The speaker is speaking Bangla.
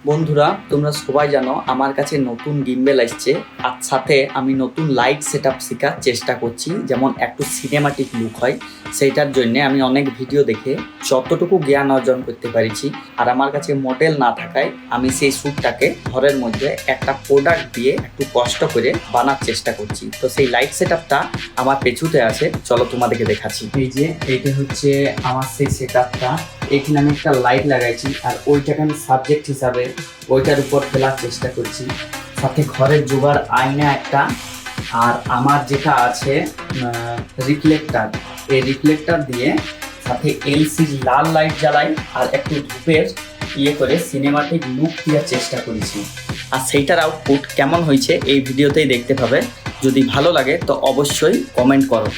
বন্ধুরা, তোমরা সবাই জানো আমার কাছে নতুন গিম্বেল আসছে, আর সাথে আমি নতুন লাইট সেটআপ শেখার চেষ্টা করছি, যেমন একটু সিনেমাটিক লুক হয়। সেইটার জন্য আমি অনেক ভিডিও দেখে যতটুকু জ্ঞান অর্জন করতে পারছি। আর আমার কাছে মডেল না থাকায় আমি সেই শ্যুটটাকে ঘরের মধ্যে একটা প্রোডাক্ট দিয়ে একটু কষ্ট করে বানার চেষ্টা করছি। তো সেই লাইট সেটআপটা আমার পেছুতে আছে, চলো তোমাদেরকে দেখাচ্ছি। এই যে এইটা হচ্ছে আমার সেই সেটআপটা। এখানে আমি একটা লাইট লাগাইছি, আর ওইটাকে আমি সাবজেক্ট হিসাবে ওইটার উপর ফেলার চেষ্টা করছি। সাথে ঘরের জোগাড় আয়না একটা, আর আমার যেটা আছে রিফ্লেক্টার, এই রিফ্লেক্টার দিয়ে সাথে এলসিডি লাল লাইট জ্বালাই আর একটু ধূপের করে সিনেমাটিক লুক দেওয়ার চেষ্টা করেছি। আর সেইটার আউটপুট কেমন হয়েছে এই ভিডিওতেই দেখতে পাবে। যদি ভালো লাগে তো অবশ্যই কমেন্ট করো।